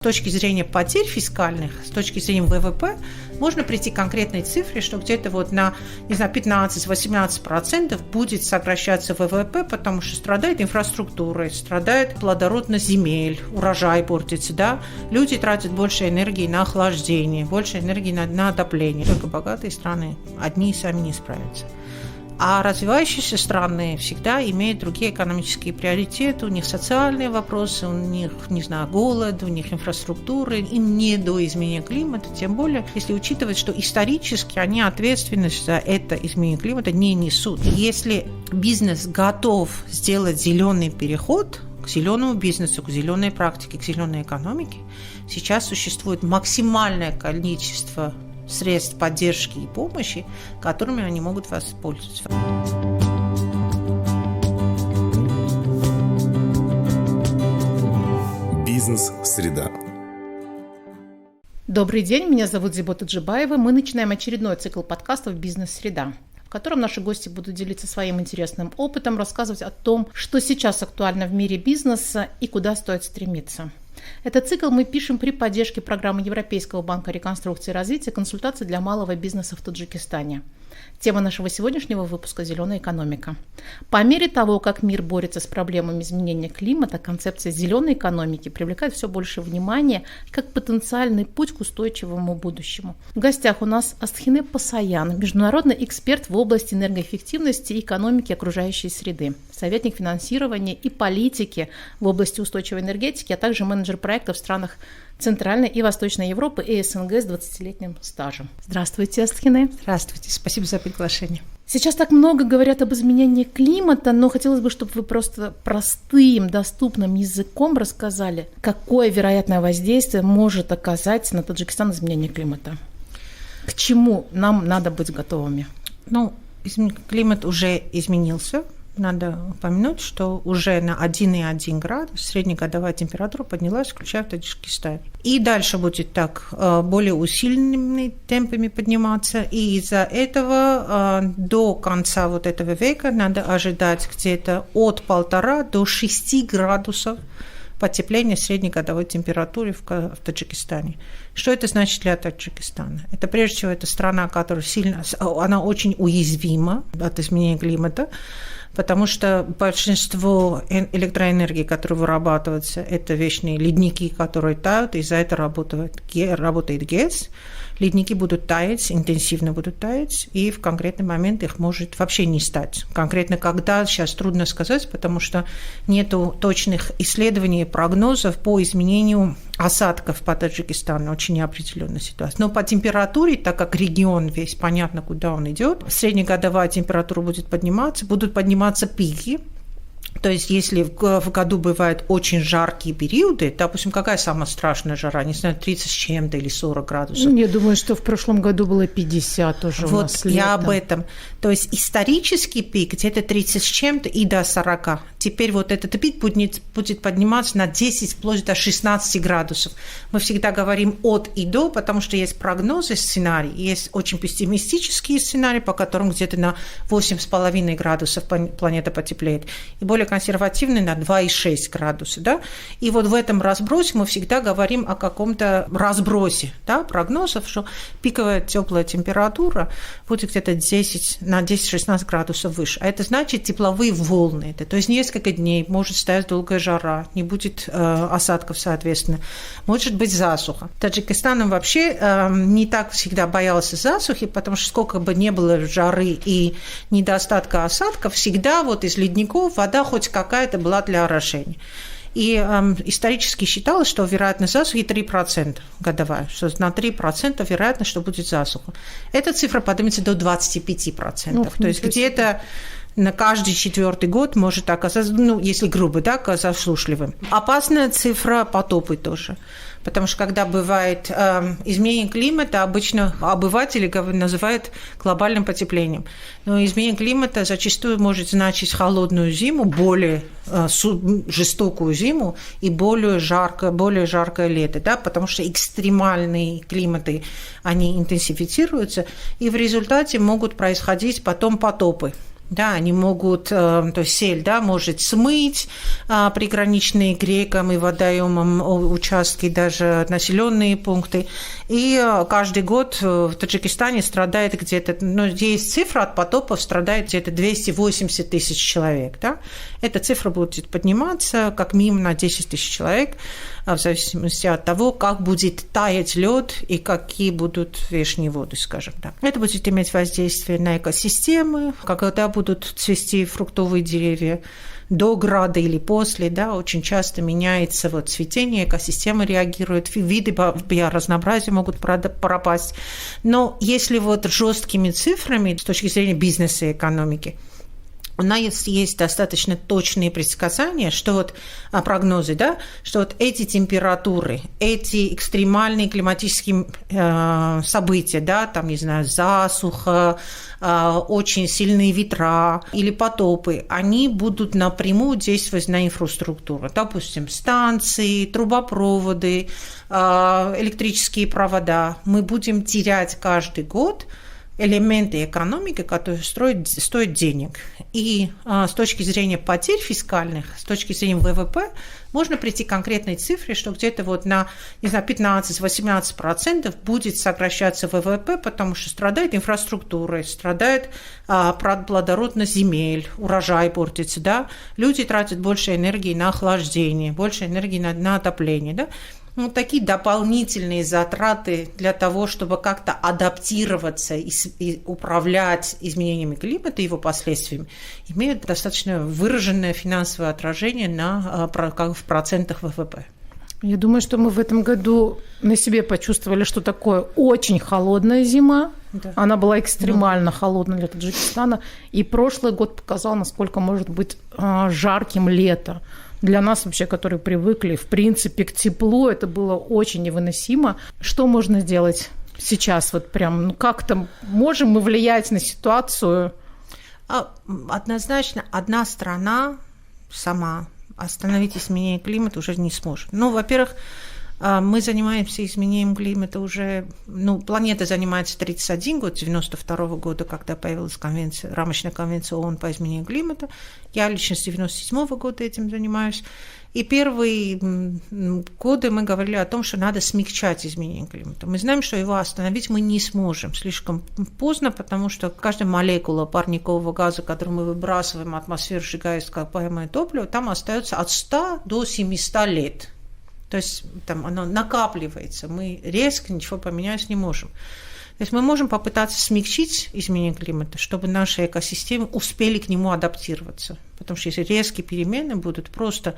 С точки зрения потерь фискальных, с точки зрения ВВП, можно прийти к конкретной цифре, что где-то вот на, 15-18% будет сокращаться ВВП, потому что страдает инфраструктура, страдает плодородность земель, урожай портится, да? Люди тратят больше энергии на охлаждение, больше энергии на отопление. Только богатые страны одни сами не справятся. А развивающиеся страны всегда имеют другие экономические приоритеты, у них социальные вопросы, у них, голод, у них инфраструктура, им не до изменения климата, тем более, если учитывать, что исторически они ответственность за это изменение климата не несут. Если бизнес готов сделать зеленый переход к зеленому бизнесу, к зеленой практике, к зеленой экономике, сейчас существует максимальное количество средств поддержки и помощи, которыми они могут воспользоваться. Бизнес-среда. Добрый день, меня зовут Зибота Джибаева. Мы начинаем очередной цикл подкастов «Бизнес-среда», в котором наши гости будут делиться своим интересным опытом, рассказывать о том, что сейчас актуально в мире бизнеса и куда стоит стремиться. Этот цикл мы пишем при поддержке программы Европейского банка реконструкции и развития «Консультации для малого бизнеса в Таджикистане». Тема нашего сегодняшнего выпуска – «Зеленая экономика». По мере того, как мир борется с проблемами изменения климата, концепция зеленой экономики привлекает все больше внимания как потенциальный путь к устойчивому будущему. В гостях у нас Астхине Пасаян, международный эксперт в области энергоэффективности и экономики окружающей среды, советник финансирования и политики в области устойчивой энергетики, а также менеджер проектов в странах Центральной и Восточной Европы и СНГ с 20-летним стажем. Здравствуйте, Астхине. Здравствуйте, спасибо за приглашение. Сейчас так много говорят об изменении климата, но хотелось бы, чтобы вы просто простым, доступным языком рассказали, какое вероятное воздействие может оказать на Таджикистан изменение климата. К чему нам надо быть готовыми? Климат уже изменился. Надо упомянуть, что уже на 1,1 градус среднегодовая температура поднялась, включая в Таджикистане. И дальше будет так более усиленными темпами подниматься. И из-за этого до конца вот этого века надо ожидать где-то от 1,5 до 6 градусов потепления среднегодовой температуры в Таджикистане. Что это значит для Таджикистана? Это прежде всего это страна, которая она очень уязвима от изменения климата, потому что большинство электроэнергии, которая вырабатывается, это вечные ледники, которые тают, и из-за этого работает ГЭС. Ледники будут таять, интенсивно будут таять, и в конкретный момент их может вообще не стать. Конкретно когда, сейчас трудно сказать, потому что нет точных исследований и прогнозов по изменению осадков по Таджикистану, очень неопределенная ситуация. Но по температуре, так как регион весь, понятно, куда он идет, среднегодовая температура будет подниматься, будут подниматься пики. То есть, если в году бывают очень жаркие периоды, допустим, какая самая страшная жара, не знаю, 30 с чем-то или 40 градусов? Я думаю, что в прошлом году было 50 уже у нас летом. Я об этом. То есть, исторический пик где-то 30 с чем-то и до 40. Теперь вот этот пик будет подниматься на 10, вплоть до 16 градусов. Мы всегда говорим от и до, потому что есть прогнозы, сценарии, есть очень пессимистические сценарии, по которым где-то на 8,5 градусов планета потеплеет, и более консервативный на 2,6 градуса. Да? И вот в этом разбросе мы всегда говорим о каком-то разбросе, да, прогнозов, что пиковая теплая температура будет где-то на 10-16 градусов выше. А это значит тепловые волны. То есть несколько дней может стоять долгая жара, не будет осадков, соответственно. Может быть засуха. Таджикистан вообще не так всегда боялся засухи, потому что сколько бы ни было жары и недостатка осадков, всегда вот из ледников вода хоть какая-то была для орошения. И исторически считалось, что вероятность засухи 3% годовая, что на 3% вероятность, что будет засуха. Эта цифра поднимется до 25%. То есть где-то на каждый 4-й год может оказаться, если грубо, да, заслушливым. Опасная цифра потопы тоже. Потому что когда бывает изменение климата, обычно обыватели называют глобальным потеплением. Но изменение климата зачастую может значить холодную зиму, более жестокую зиму и более жаркое лето, да, потому что экстремальные климаты, они интенсифицируются, и в результате могут происходить потом потопы. Да, они могут, то есть сель, да, может смыть приграничные к рекам и водоемам участки, даже населенные пункты. И каждый год в Таджикистане страдает где-то, есть цифра, от потопов страдает где-то 280 тысяч человек. Да? Эта цифра будет подниматься как минимум на 10 тысяч человек, в зависимости от того, как будет таять лед и какие будут внешние воды, скажем так. Это будет иметь воздействие на экосистемы, когда будут цвести фруктовые деревья, до града или после, да, очень часто меняется цветение, экосистема реагирует, виды биоразнообразия могут пропасть. Но если жесткими цифрами с точки зрения бизнеса и экономики, у нас есть достаточно точные предсказания, что прогнозы, да, что эти температуры, эти экстремальные климатические события, да, там, не знаю, засуха, очень сильные ветра или потопы, они будут напрямую действовать на инфраструктуру. Допустим, станции, трубопроводы, электрические провода. Мы будем терять каждый год элементы экономики, которые стоят денег. И с точки зрения потерь фискальных, с точки зрения ВВП, можно прийти к конкретной цифре, что где-то на 15-18% будет сокращаться ВВП, потому что страдает инфраструктура, страдает плодородность земель, урожай портится, да? Люди тратят больше энергии на охлаждение, больше энергии на отопление, да? Такие дополнительные затраты для того, чтобы как-то адаптироваться и управлять изменениями климата и его последствиями, имеют достаточно выраженное финансовое отражение в процентах ВВП. Я думаю, что мы в этом году на себе почувствовали, что такое очень холодная зима. Да. Она была экстремально холодной для Таджикистана. И прошлый год показал, насколько может быть жарким лето. Для нас вообще, которые привыкли, в принципе, к теплу, это было очень невыносимо. Что можно сделать сейчас? Как-то можем мы влиять на ситуацию? Однозначно, одна страна сама остановить изменение климата уже не сможет. Во-первых, мы занимаемся изменением климата уже, планета занимается 31 год, 92 года, когда появилась рамочная конвенция ООН по изменению климата. Я лично с 97 года этим занимаюсь. И первые годы мы говорили о том, что надо смягчать изменение климата. Мы знаем, что его остановить мы не сможем слишком поздно, потому что каждая молекула парникового газа, которую мы выбрасываем в атмосферу, сжигая ископаемое топливо, там остается от 100 до 700 лет. То есть там оно накапливается, мы резко ничего поменять не можем. То есть мы можем попытаться смягчить изменение климата, чтобы наши экосистемы успели к нему адаптироваться. Потому что если резкие перемены будут, просто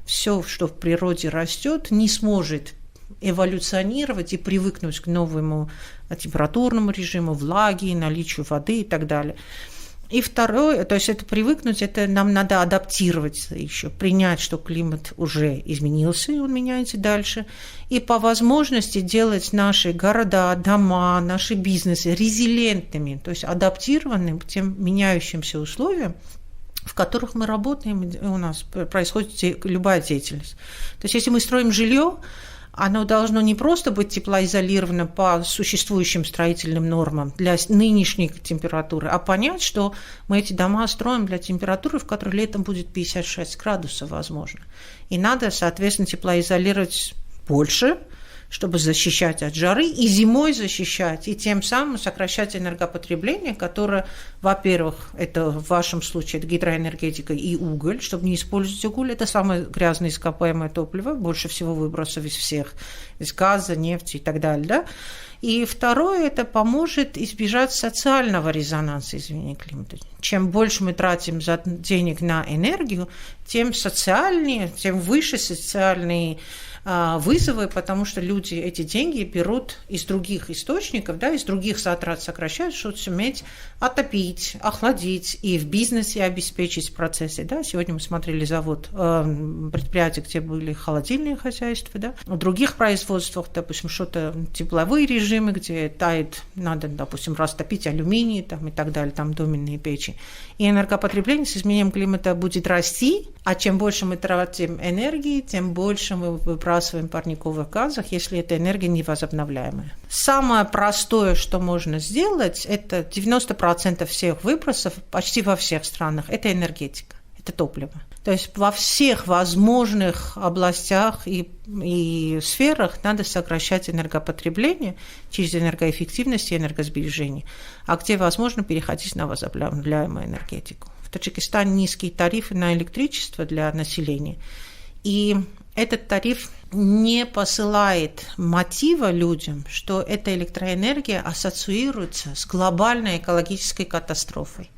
все, что в природе растет, не сможет эволюционировать и привыкнуть к новому температурному режиму, влаге, наличию воды и так далее. И второе, то есть это привыкнуть, это нам надо адаптироваться еще, принять, что климат уже изменился, и он меняется дальше, и по возможности делать наши города, дома, наши бизнесы резилиентными, то есть адаптированными к тем меняющимся условиям, в которых мы работаем, и у нас происходит любая деятельность. То есть если мы строим жилье, оно должно не просто быть теплоизолировано по существующим строительным нормам для нынешней температуры, а понять, что мы эти дома строим для температуры, в которой летом будет 56 градусов, возможно. И надо, соответственно, теплоизолировать больше, чтобы защищать от жары, и зимой защищать, и тем самым сокращать энергопотребление, которое, во-первых, это в вашем случае это гидроэнергетика и уголь, чтобы не использовать уголь, это самое грязное ископаемое топливо, больше всего выбросов из всех, из газа, нефти и так далее, да? И второе, это поможет избежать социального резонанса изменения климата. Чем больше мы тратим денег на энергию, тем социальнее, тем выше социальные вызовы, потому что люди эти деньги берут из других источников, да, из других затрат сокращают, чтобы суметь отопить, охладить и в бизнесе обеспечить процессы. Да. Сегодня мы смотрели завод, предприятия, где были холодильные хозяйства, да. В других производствах, допустим, что-то тепловые режимы, где тает, надо, допустим, растопить алюминий там, и так далее, там доменные печи. И энергопотребление с изменением климата будет расти, А чем больше мы тратим энергии, тем больше мы выбрасываем парниковых газов, если эта энергия невозобновляемая. Самое простое, что можно сделать, это 90% всех выбросов почти во всех странах, это энергетика, это топливо. То есть во всех возможных областях и сферах надо сокращать энергопотребление через энергоэффективность и энергосбережение, а где возможно переходить на возобновляемую энергетику. В Таджикистане низкие тарифы на электричество для населения, и этот тариф не посылает мотива людям, что эта электроэнергия ассоциируется с глобальной экологической катастрофой.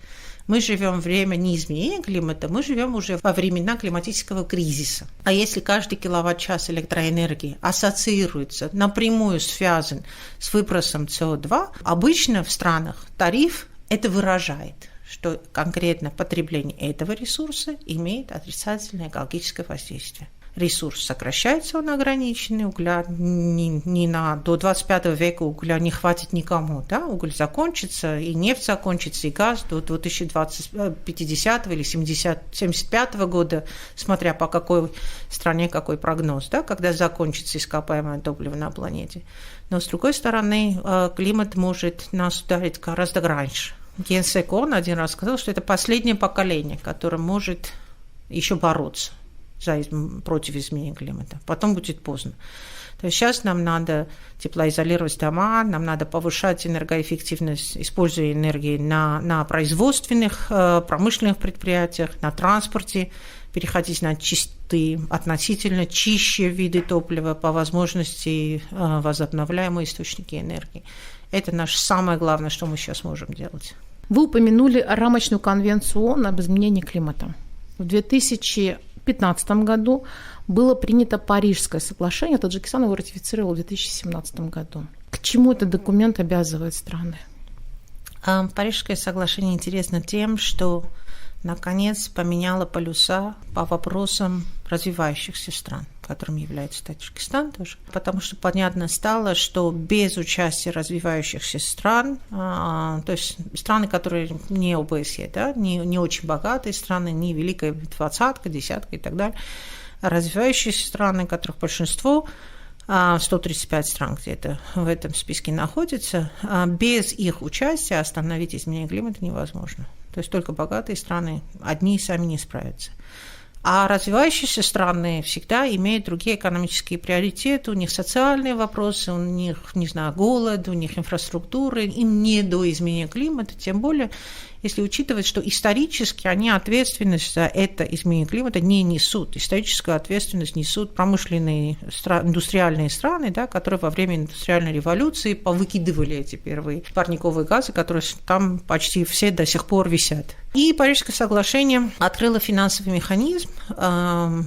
Мы живем в время не изменения климата, мы живем уже во времена климатического кризиса. А если каждый киловатт-час электроэнергии ассоциируется, напрямую связан с выбросом СО2, обычно в странах тариф это выражает, что конкретно потребление этого ресурса имеет отрицательное экологическое воздействие. Ресурс сокращается, он ограниченный, угля до 25 века угля не хватит никому, да? Уголь закончится, и нефть закончится, и газ до 2050 или 75 года, смотря по какой стране какой прогноз, да? Когда закончится ископаемое топливо на планете. Но, с другой стороны, климат может нас ударить гораздо раньше. Генсек Он один раз сказал, что это последнее поколение, которое может еще бороться против изменения климата. Потом будет поздно. То есть сейчас нам надо теплоизолировать дома, нам надо повышать энергоэффективность использования энергии на производственных, промышленных предприятиях, на транспорте, переходить на чистые, относительно чище виды топлива, по возможности возобновляемые источники энергии. Это наше самое главное, что мы сейчас можем делать. Вы упомянули рамочную конвенцию ООН об изменении климата. В 2015 году было принято Парижское соглашение, Таджикистан его ратифицировал в 2017 году. К чему этот документ обязывает страны? Парижское соглашение интересно тем, что наконец поменяло полюса по вопросам развивающихся стран, которым является Таджикистан тоже. Потому что понятно стало, что без участия развивающихся стран, то есть страны, которые не ОБСЕ, да, не очень богатые страны, не Великая Двадцатка, Десятка и так далее, а развивающиеся страны, которых большинство, 135 стран где-то в этом списке находится, без их участия остановить изменение климата невозможно. То есть только богатые страны одни сами не справятся. А развивающиеся страны всегда имеют другие экономические приоритеты, у них социальные вопросы, у них, не знаю, голод, у них инфраструктура, им не до изменения климата, тем более, если учитывать, что исторически они ответственность за это изменение климата не несут. Историческую ответственность несут промышленные, индустриальные страны, да, которые во время индустриальной революции повыкидывали эти первые парниковые газы, которые там почти все до сих пор висят. И Парижское соглашение открыло финансовый механизм,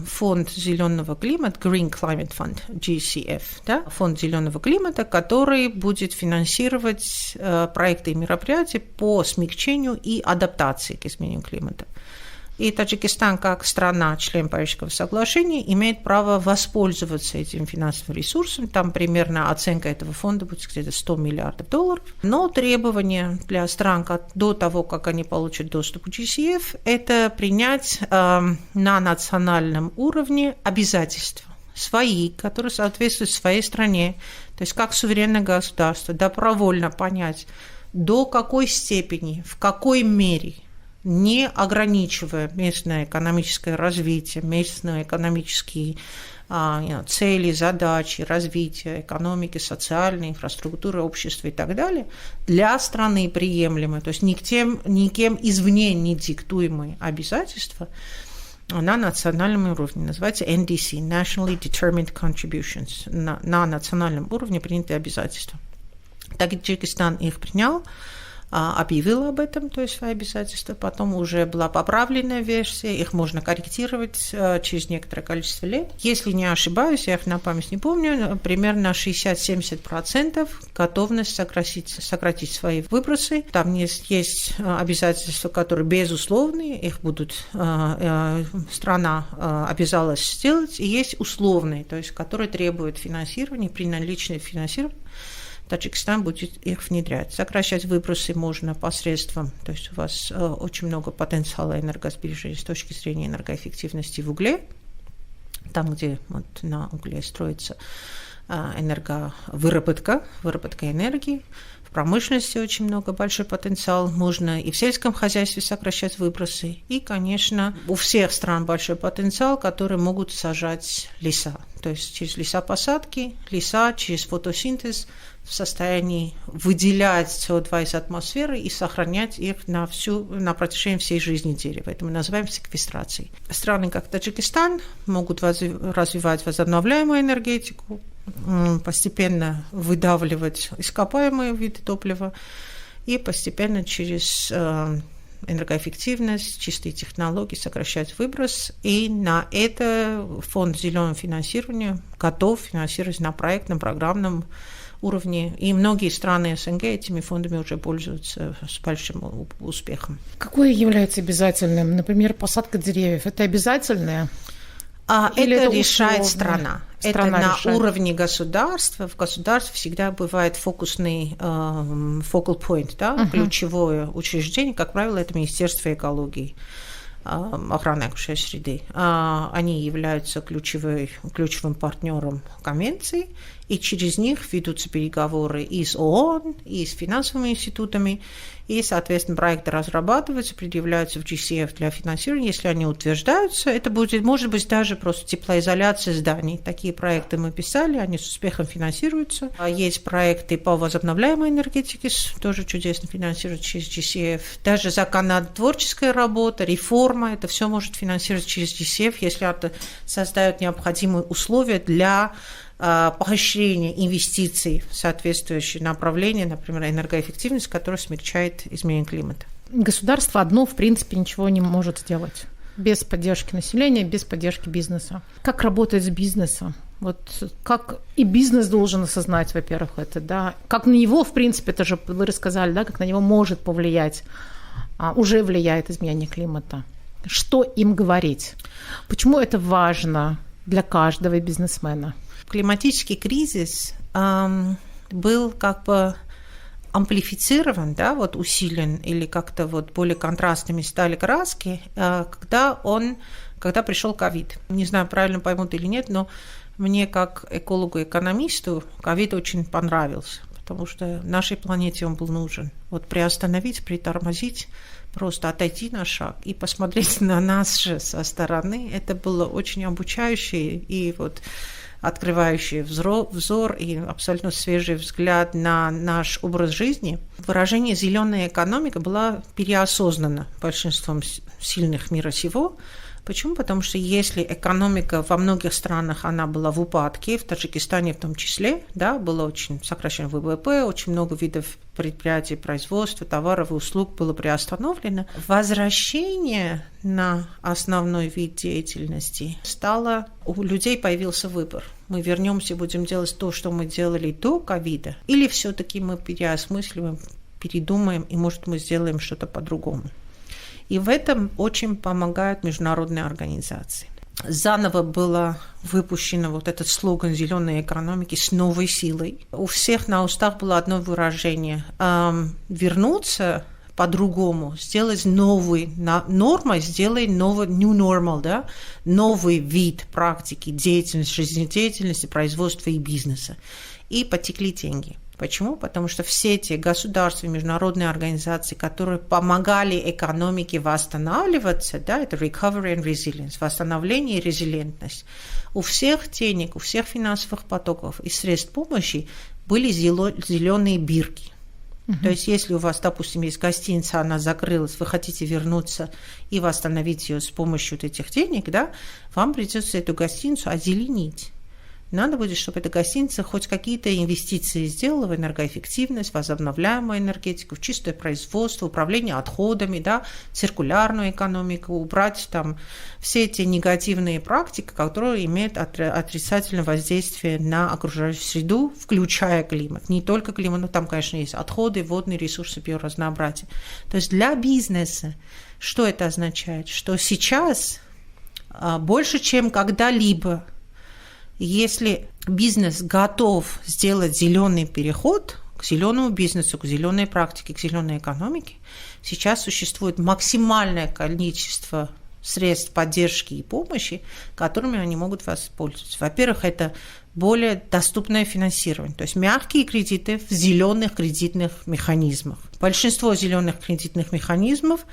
фонд зеленого климата, Green Climate Fund, GCF, да, фонд зеленого климата, который будет финансировать проекты и мероприятия по смягчению и адаптации к изменению климата. И Таджикистан, как страна, член Парижского соглашения, имеет право воспользоваться этим финансовым ресурсом. Там примерно оценка этого фонда будет где-то $100 миллиардов. Но требования для стран до того, как они получат доступ к GCF, это принять на национальном уровне обязательства свои, которые соответствуют своей стране. То есть как суверенное государство добровольно понять, до какой степени, в какой мере, не ограничивая местное экономическое развитие, местные экономические цели, задачи, развития экономики, социальной инфраструктуры, общества и так далее, для страны приемлемые, то есть никем извне не диктуемые обязательства на национальном уровне, называется NDC, Nationally Determined Contributions, на национальном уровне принятые обязательства. Таджикистан их принял, объявил об этом, то есть свои обязательства, потом уже была поправленная версия, их можно корректировать через некоторое количество лет. Если не ошибаюсь, я их на память не помню, примерно 60-70% готовность сократить свои выбросы. Там есть обязательства, которые безусловные, их страна обязалась сделать, и есть условные, то есть которые требуют финансирования, при наличии финансирования Таджикистан будет их внедрять. Сокращать выбросы можно посредством, то есть у вас очень много потенциала энергосбережения с точки зрения энергоэффективности в угле, там, где вот на угле строится выработка энергии. В промышленности очень большой потенциал. Можно и в сельском хозяйстве сокращать выбросы. И, конечно, у всех стран большой потенциал, которые могут сажать леса. То есть через лесопосадки, леса через фотосинтез в состоянии выделять СО2 из атмосферы и сохранять их на протяжении всей жизни дерева. Это мы называем секвестрацией. Страны, как Таджикистан, могут развивать возобновляемую энергетику, постепенно выдавливать ископаемые виды топлива и постепенно через энергоэффективность, чистые технологии сокращать выброс. И на это фонд зеленого финансирования готов финансировать на проектном, программном уровне. И многие страны СНГ этими фондами уже пользуются с большим успехом. Какое является обязательным? Например, посадка деревьев. Это обязательное? Это решает страна. Это на уровне государства. В государстве всегда бывает фокусный focal point, да, ключевое учреждение. Как правило, это Министерство экологии, охраны окружающей среды. Они являются ключевым партнером конвенции, и через них ведутся переговоры и с ООН, и с финансовыми институтами, и, соответственно, проекты разрабатываются, предъявляются в GCF для финансирования. Если они утверждаются, это может быть даже просто теплоизоляция зданий. Такие проекты мы писали, они с успехом финансируются. Есть проекты по возобновляемой энергетике, тоже чудесно финансируются через GCF. Даже законотворческая работа, реформа, это все может финансироваться через GCF, если это создает необходимые условия для поощрение инвестиций в соответствующие направления, например, энергоэффективность, которая смягчает изменение климата. Государство одно, в принципе, ничего не может сделать без поддержки населения, без поддержки бизнеса. Как работать с бизнесом? Вот как и бизнес должен осознать, во-первых, это, да, как на него, в принципе, это же вы рассказали, да, как на него может повлиять, уже влияет изменение климата. Что им говорить? Почему это важно для каждого бизнесмена? Климатический кризис был как бы амплифицирован, да, вот усилен, или как-то вот более контрастными стали краски, когда пришел ковид. Не знаю, правильно поймут или нет, но мне как экологу-экономисту ковид очень понравился, потому что нашей планете он был нужен. Вот приостановить, притормозить, просто отойти на шаг и посмотреть на нас же со стороны, это было очень обучающе и вот открывающий взор и абсолютно свежий взгляд на наш образ жизни. Выражение «зеленая экономика» было переосознано большинством сильных мира сего. Почему? Потому что если экономика во многих странах, она была в упадке, в Таджикистане в том числе, да, было очень сокращено ВВП, очень много видов предприятий, производства, товаров и услуг было приостановлено. Возвращение на основной вид деятельности стало, у людей появился выбор. Мы вернемся, будем делать то, что мы делали до ковида, или все-таки мы переосмысливаем, передумаем, и, может, мы сделаем что-то по-другому. И в этом очень помогают международные организации. Заново было выпущено вот этот слоган зеленой экономики с новой силой. У всех на устах было одно выражение вернуться по-другому, сделать новый нормой, сделай новый new normal, да? Новый вид практики, деятельности, жизнедеятельности, производства и бизнеса. И потекли деньги. Почему? Потому что все эти государства, международные организации, которые помогали экономике восстанавливаться, да, это recovery and resilience, восстановление и резилиентность, у всех денег, у всех финансовых потоков и средств помощи были зеленые бирки. То есть, если у вас, допустим, есть гостиница, она закрылась, вы хотите вернуться и восстановить ее с помощью вот этих денег, да, вам придется эту гостиницу озеленить. Надо будет, чтобы эта гостиница хоть какие-то инвестиции сделала в энергоэффективность, возобновляемую энергетику, в чистое производство, управление отходами, да, циркулярную экономику, убрать там все эти негативные практики, которые имеют отрицательное воздействие на окружающую среду, включая климат. Не только климат, но там, конечно, есть отходы, водные ресурсы, биоразнообразие. То есть для бизнеса что это означает? Что сейчас больше, чем когда-либо, Если бизнес готов сделать зеленый переход к зеленому бизнесу, к зеленой практике, к зеленой экономике, сейчас существует максимальное количество средств поддержки и помощи, которыми они могут воспользоваться. Во-первых, это более доступное финансирование, то есть мягкие кредиты в зеленых кредитных механизмах. Большинство зеленых кредитных механизмов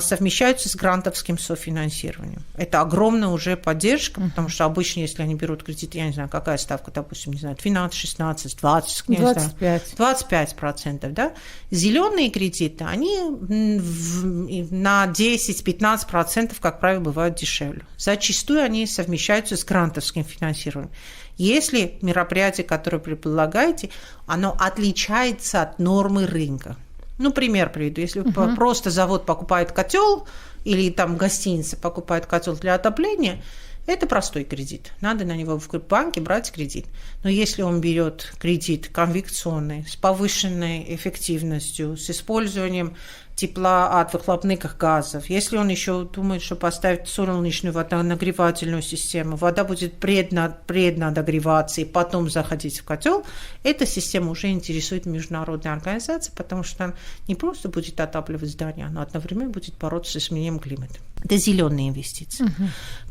совмещаются с грантовским софинансированием. Это огромная уже поддержка, потому что обычно, если они берут кредит, я не знаю, какая ставка, допустим, не знаю, 12, 16, 20, 25%, да? Зеленые кредиты, они на 10-15%, как правило, бывают дешевле. Зачастую они совмещаются с грантовским финансированием. Если мероприятие, которое вы предлагаете, оно отличается от нормы рынка. Ну, пример приведу. Если просто завод покупает котел или там гостиница покупает котел для отопления, это простой кредит. Надо на него в банке брать кредит. Но если он берет кредит конвекционный, с повышенной эффективностью, с использованием тепла от выхлопных газов, если он еще думает, что поставить солнечную водонагревательную систему, вода будет преднагреваться и потом заходить в котел, эта система уже интересует международные организации, потому что она не просто будет отапливать здания, она одновременно будет бороться с изменением климата. Это зеленые инвестиции.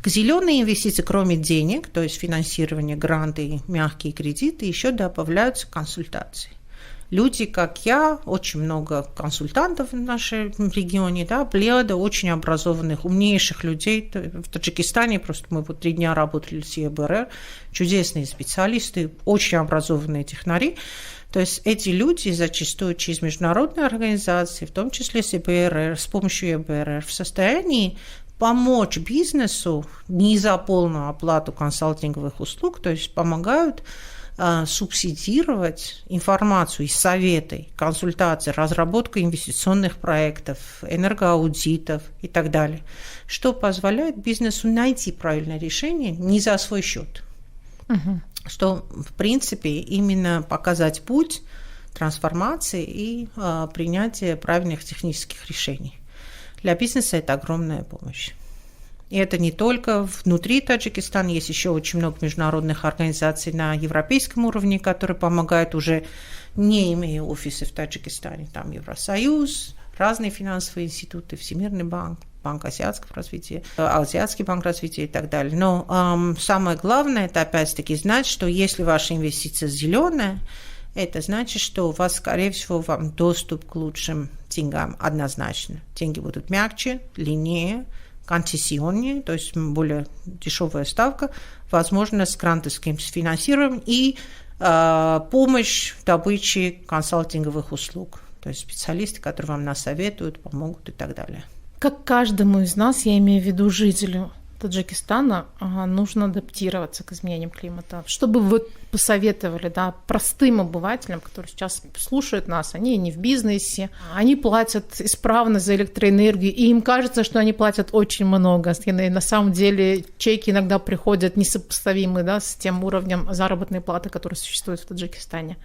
К зеленым инвестициям, кроме денег, то есть финансирование, гранты, мягкие кредиты, еще добавляются консультации. Люди, как я, очень много консультантов в нашем регионе, да, плеяда очень образованных, умнейших людей. В Таджикистане просто мы 3 дня работали с ЕБРР, чудесные специалисты, очень образованные технари. То есть эти люди зачастую через международные организации, в том числе с ЕБРР, с помощью ЕБРР, в состоянии помочь бизнесу не за полную оплату консалтинговых услуг, то есть помогают субсидировать информацию и советы, консультации, разработку инвестиционных проектов, энергоаудитов и так далее, что позволяет бизнесу найти правильное решение не за свой счет. Что, в принципе, именно показать путь трансформации и принятия правильных технических решений. Для бизнеса это огромная помощь. И это не только внутри Таджикистана, есть еще очень много международных организаций на европейском уровне, которые помогают уже не имея офисы в Таджикистане. Там Евросоюз, разные финансовые институты, Всемирный банк, Банк азиатского развития, Азиатский банк развития и так далее. Но самое главное, это опять-таки знать, что если ваша инвестиция зеленая, это значит, что у вас, скорее всего, вам доступ к лучшим деньгам однозначно. Деньги будут мягче, длиннее, концессионнее, то есть более дешевая ставка, возможно, с грантовским финансированием и помощь в добыче консалтинговых услуг. То есть специалисты, которые вам насоветуют, помогут и так далее. Как каждому из нас, я имею в виду жителю Таджикистана, нужно адаптироваться к изменениям климата. Что бы вы посоветовали, да, простым обывателям, которые сейчас слушают нас, они не в бизнесе, они платят исправно за электроэнергию, и им кажется, что они платят очень много. И на самом деле чеки иногда приходят несопоставимые, да, с тем уровнем заработной платы, который существует в Таджикистане.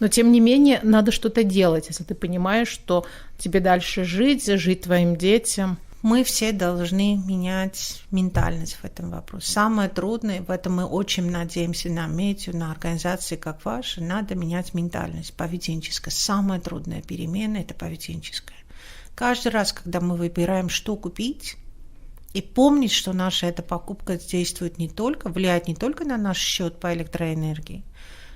Но, тем не менее, надо что-то делать, если ты понимаешь, что тебе дальше жить твоим детям. Мы все должны менять ментальность в этом вопросе. Самое трудное, в этом мы очень надеемся на медиа, на организации, как ваши, надо менять ментальность поведенческая. Самая трудная перемена – это поведенческая. Каждый раз, когда мы выбираем, что купить, и помнить, что наша эта покупка действует влияет не только на наш счет по электроэнергии,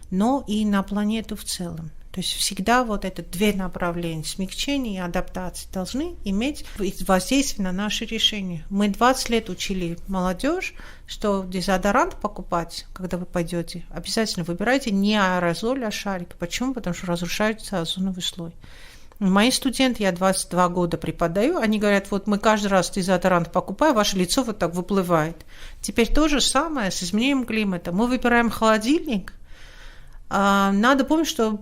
но и на планету в целом. То есть всегда вот это 2 направления, смягчение и адаптация, должны иметь воздействие на наши решения. Мы 20 лет учили молодежь, что дезодорант покупать, когда вы пойдете, обязательно выбирайте не аэрозоль, а шарик. Почему? Потому что разрушается озоновый слой. Мои студенты, я 22 года преподаю, они говорят, вот мы каждый раз дезодорант покупаем, ваше лицо вот так выплывает. Теперь то же самое с изменением климата. Мы выбираем холодильник. Надо помнить, что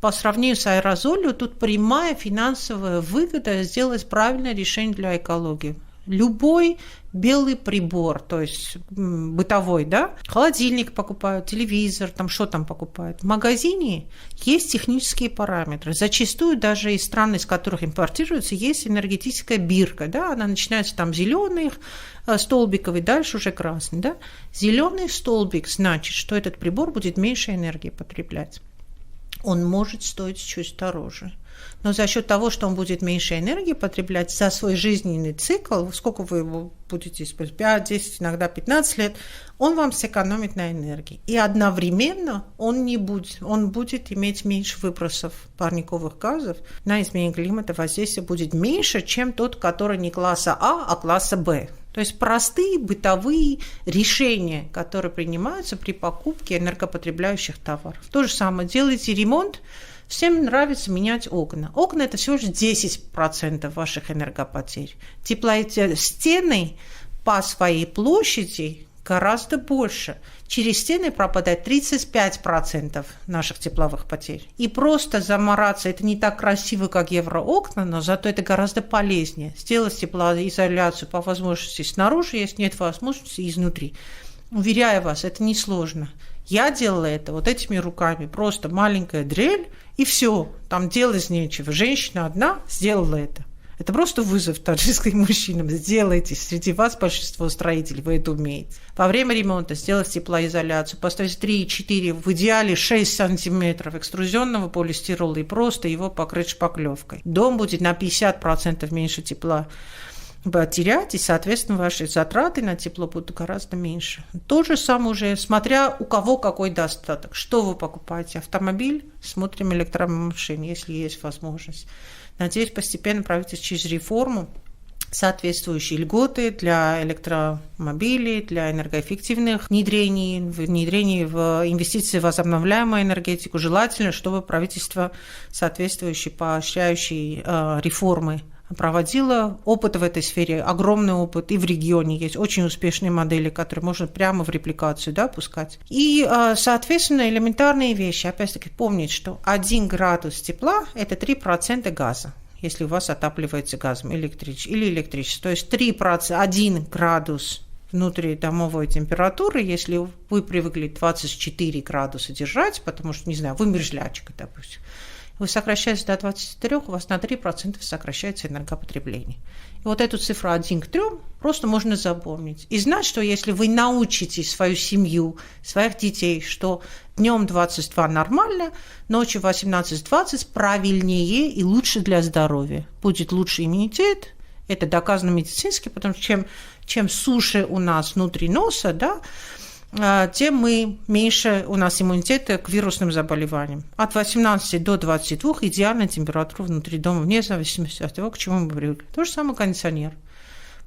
по сравнению с аэрозолью тут прямая финансовая выгода сделать правильное решение для экологии. Любой белый прибор, то есть бытовой, да, холодильник покупают, телевизор, там что там покупают. В магазине есть технические параметры. Зачастую даже из стран, из которых импортируется, есть энергетическая бирка, да, она начинается там зеленый столбиковый, дальше уже красный, да. Зеленый столбик значит, что этот прибор будет меньше энергии потреблять. Он может стоить чуть дороже. Но за счет того, что он будет меньше энергии потреблять за свой жизненный цикл, сколько вы его будете использовать, 5, 10, иногда 15 лет, он вам сэкономит на энергии. И одновременно он будет иметь меньше выбросов парниковых газов, на изменение климата воздействие будет меньше, чем тот, который не класса А класса Б. То есть простые бытовые решения, которые принимаются при покупке энергопотребляющих товаров. То же самое, делаете ремонт, всем нравится менять окна. Окна – это всего лишь 10% ваших энергопотерь. Стены по своей площади гораздо больше. Через стены пропадает 35% наших тепловых потерь. И просто замораться – это не так красиво, как евроокна, но зато это гораздо полезнее. Сделать теплоизоляцию по возможности снаружи, если нет возможности, изнутри. Уверяю вас, это несложно. Я делала это вот этими руками. Просто маленькая дрель, и все. Там делать нечего. Женщина одна сделала это. Это просто вызов таджикским мужчинам. Сделайте. Среди вас большинство строителей, вы это умеете. Во время ремонта сделать теплоизоляцию, поставить 3-4, в идеале 6 сантиметров экструзионного полистирола и просто его покрыть шпаклевкой. Дом будет на 50% меньше тепла терять, и, соответственно, ваши затраты на тепло будут гораздо меньше. То же самое уже, смотря у кого какой достаток. Что вы покупаете? Автомобиль? Смотрим электромашины, если есть возможность. Надеюсь, постепенно правительство через реформу соответствующие льготы для электромобилей, для энергоэффективных внедрений в инвестиции в возобновляемую энергетику. Желательно, чтобы правительство соответствующие поощряющие реформы проводила. Опыт в этой сфере, огромный опыт, и в регионе есть очень успешные модели, которые можно прямо в репликацию, да, пускать. И, соответственно, элементарные вещи. Опять-таки, помнить, что 1 градус тепла – это 3% газа, если у вас отапливается газом или электричеством. То есть 3%, 1 градус внутридомовой температуры, если вы привыкли 24 градуса держать, потому что, не знаю, вы мерзлячка, допустим, вы сокращаете до 23, у вас на 3% сокращается энергопотребление. И вот эту цифру 1 к 3 просто можно запомнить. И знать, что если вы научите свою семью, своих детей, что днем 22 нормально, ночью 18-20 правильнее и лучше для здоровья. Будет лучше иммунитет, это доказано медицински, потому что чем суше у нас внутри носа, да, тем меньше у нас иммунитета к вирусным заболеваниям. От 18 до 22 идеальная температура внутри дома, вне зависимости от того, к чему мы привыкли. То же самое кондиционер.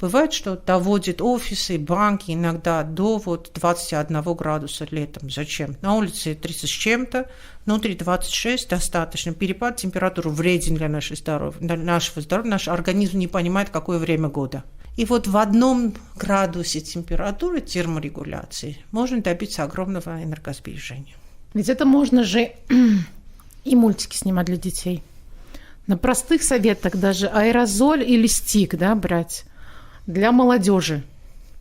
Бывает, что доводит офисы, банки иногда до 21 градуса летом. Зачем? На улице 30 с чем-то, внутри 26 достаточно. Перепад температуры вреден для нашего здоровья. Наш организм не понимает, какое время года. И вот в 1 градусе температуры терморегуляции можно добиться огромного энергосбережения. Ведь это можно же и мультики снимать для детей. На простых советах даже аэрозоль или стик, да, брать. Для молодежи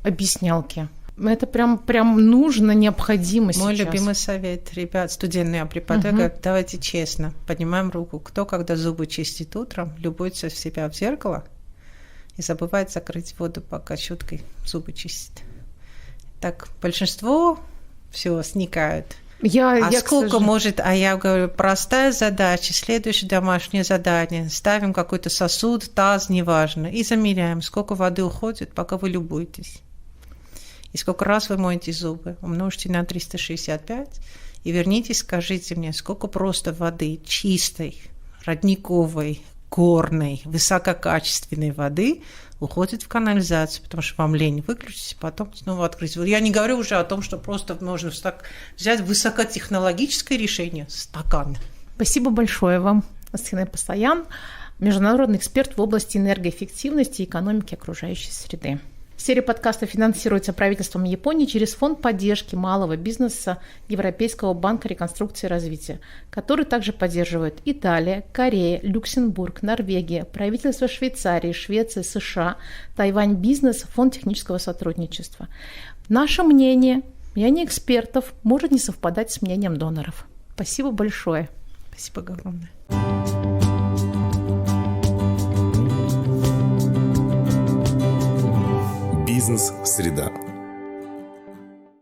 объяснялки. Это прям нужно, необходимо сейчас. Мой любимый совет, ребят, студенты преподают, давайте честно, поднимаем руку. Кто, когда зубы чистит утром, любуется в себя в зеркало и забывает закрыть воду, пока щеткой зубы чистит. Так, большинство всего сникают. Я говорю, простая задача, следующее домашнее задание. Ставим какой-то сосуд, таз, неважно, и замеряем, сколько воды уходит, пока вы любуетесь. И сколько раз вы моете зубы. Умножьте на 365 и вернитесь, скажите мне, сколько просто воды чистой, родниковой, горной, высококачественной воды уходит в канализацию, потому что вам лень выключить, потом снова открыть. Я не говорю уже о том, что просто можно взять высокотехнологическое решение – стакан. Спасибо большое вам, Асхина Пасаян, международный эксперт в области энергоэффективности и экономики окружающей среды. Серия подкастов финансируется правительством Японии через Фонд поддержки малого бизнеса Европейского банка реконструкции и развития, который также поддерживает Италия, Корея, Люксембург, Норвегия, правительство Швейцарии, Швеции, США, Тайвань Бизнес, Фонд технического сотрудничества. Наше мнение экспертов может не совпадать с мнением доноров. Спасибо большое. Спасибо огромное. Бизнес-среда.